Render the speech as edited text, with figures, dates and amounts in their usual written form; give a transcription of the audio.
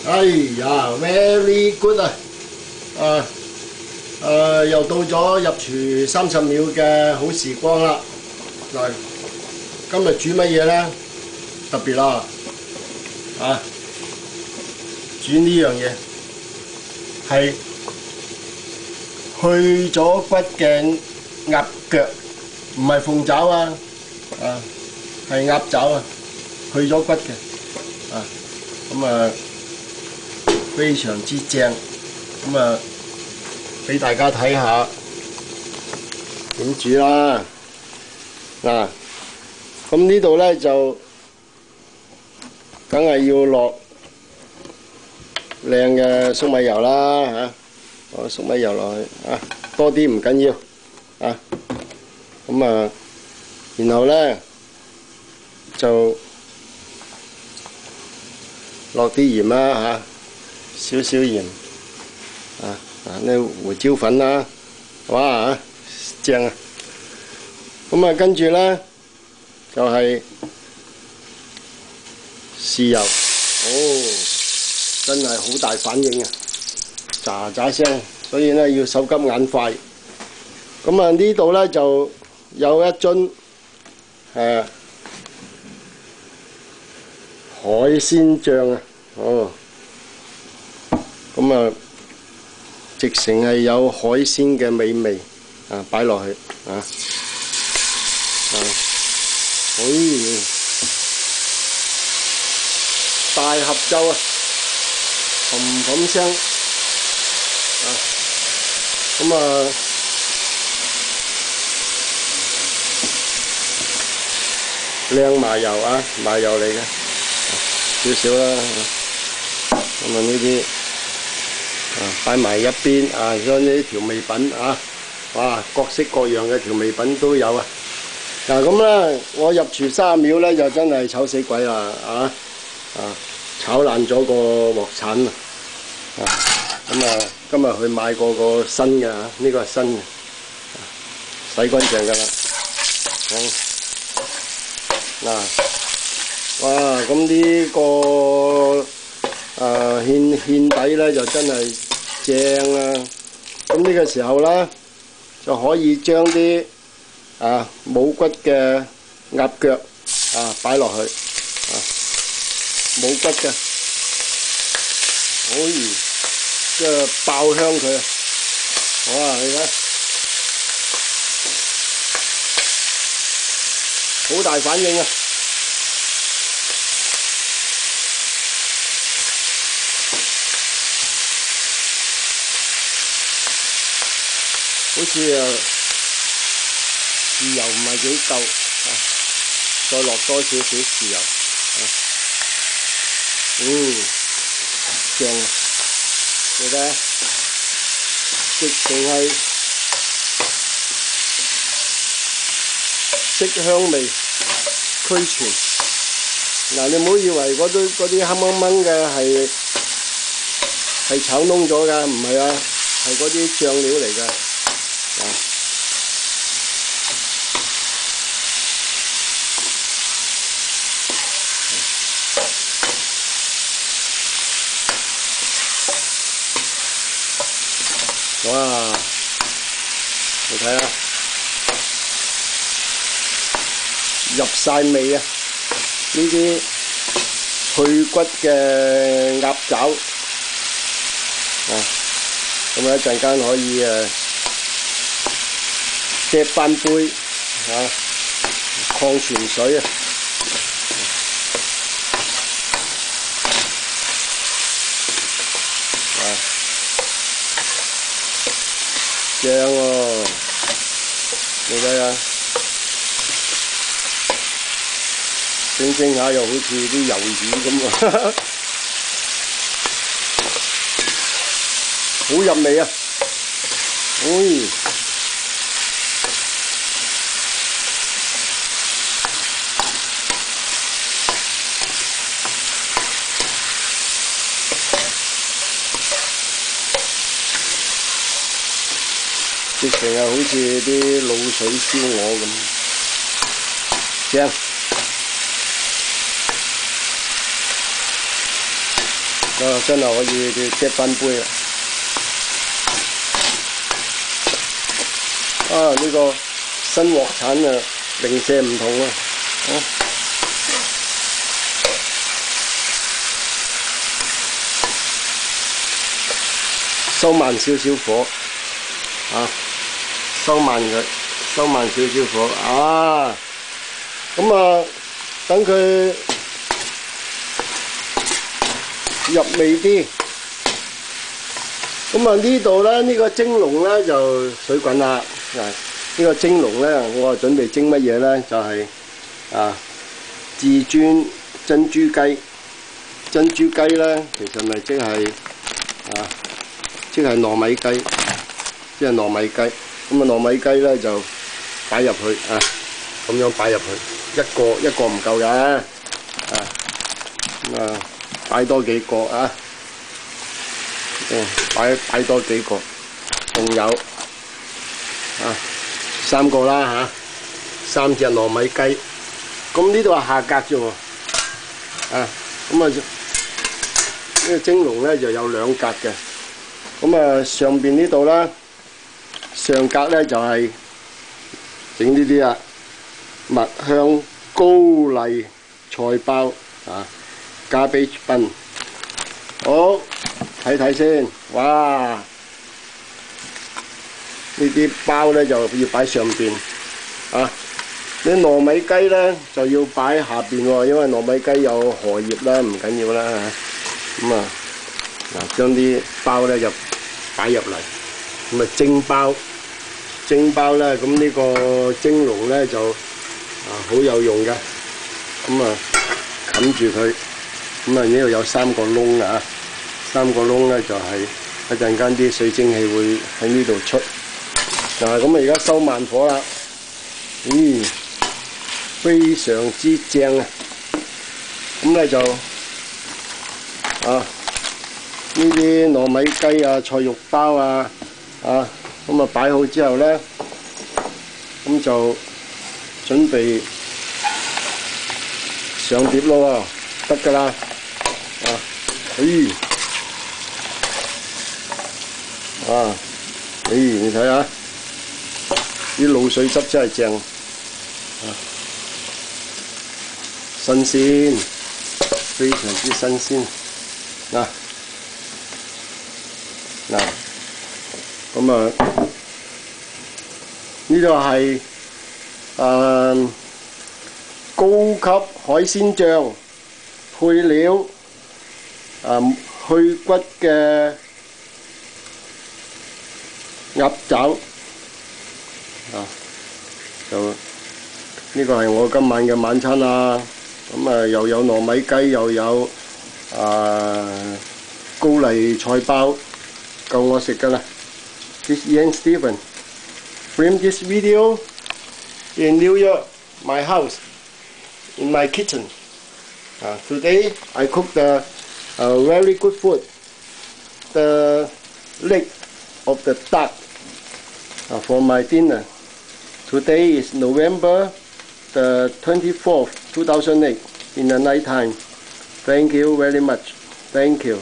哎呀 ，very good 啊！又到咗入廚30秒嘅好時光啦。嗱，今日煮乜嘢咧？特別啦，煮呢樣嘢係去咗骨嘅鴨腳，唔係鳳爪啊，係鴨爪啊，去咗骨嘅，咁啊非常之正，咁啊俾大家睇下點煮啦。嗱，咁呢度咧就梗係要落靚嘅粟米油啦，攞粟米油落去，多啲唔緊要，咁啊，然後咧就落啲鹽啦，少少鹽，呢胡椒粉啦，哇，正啊！咁啊，跟住咧就係豉油，真係好大反應啊！喳喳聲，所以咧要手急眼快。咁啊，呢度咧就有一樽海鮮醬啊，咁啊，直情係有海鮮嘅美味擺落去大合奏啊，嘭嘭聲咁啊，靚麻油麻油嚟嘅，少少啦，咁啊呢啲擺埋一邊將呢啲調味品哇，各式各樣嘅調味品都有啊！嗱咁咧，我入廚30秒咧就真係醜死鬼啦炒爛咗個鑊鏟啊！咁啊，今日去買過個新嘅呢個係新嘅，洗乾淨㗎啦。哇！咁呢個芡底咧就真係正啊！咁呢個時候咧就可以將啲冇骨嘅鴨腳擺落去，冇骨嘅，即係爆香佢啊！哇！你睇，好大反應啊！好似豉油唔係幾夠，再落多少少豉油，正啊！你睇，直情係色香味俱全。嗱，你唔好以為嗰啲黑掹掹嘅係炒燶咗㗎，唔係係嗰啲醬料嚟㗎。哇！你睇下，入晒味啊！呢啲去骨嘅鴨爪，咁一陣間可以隻翻杯礦泉水啊！正喎，你睇下，整下又好似啲魷魚咁啊，好入味啊！直情係好似啲滷水燒鵝咁，正。真係可以接翻杯啦！啊，呢個新鑊鏟啊，零舍唔同啊！收慢少少火，收慢佢，收慢少少火啊！咁啊，等佢入味啲。咁啊呢度咧，呢個蒸籠咧就水滾啦。呢個蒸籠咧，我準備蒸乜嘢咧？就係至尊珍珠雞。珍珠雞咧，其實咪即係糯米雞，即係糯米雞。咁啊糯米雞咧就擺入去咁樣擺入去，一個唔夠嘅咁啊擺多幾個擺多幾個，仲有3個啦3隻糯米雞。咁呢度係下格啫喎咁啊呢個蒸籠咧就有2格嘅。咁啊上邊呢度啦，上格咧就係整呢啲蜜香高麗菜包cabbage bun。好，睇睇先，哇！呢啲包咧就要擺上邊你糯米雞咧就要擺下邊喎，因為糯米雞有荷葉啦，唔緊要啦咁將啲包咧就擺入嚟，咁啊蒸包咧，咁呢個蒸籠咧就好有用嘅，咁冚住佢，咁呢度有3個窿3個窿咧就係一陣間啲水蒸氣會喺呢度出。咁而家收慢火啦，非常之正咁咧就呢啲糯米雞菜肉包咁擺好之後咧，咁就準備上碟咯喎，得㗎啦你睇下啲滷水汁真係正新鮮，非常之新鮮咁呢度係高級海鮮醬配料去骨嘅鴨爪就呢個係我今晚嘅晚餐啦。咁又有糯米雞，又有高麗菜包，夠我食㗎啦。This is Ian Stephen. Film this video in New York, my house, in my kitchen. Today I cooked a very good food, the leg of the duck for my dinner. Today is November the 24th, 2008, in the night time. Thank you very much. Thank you.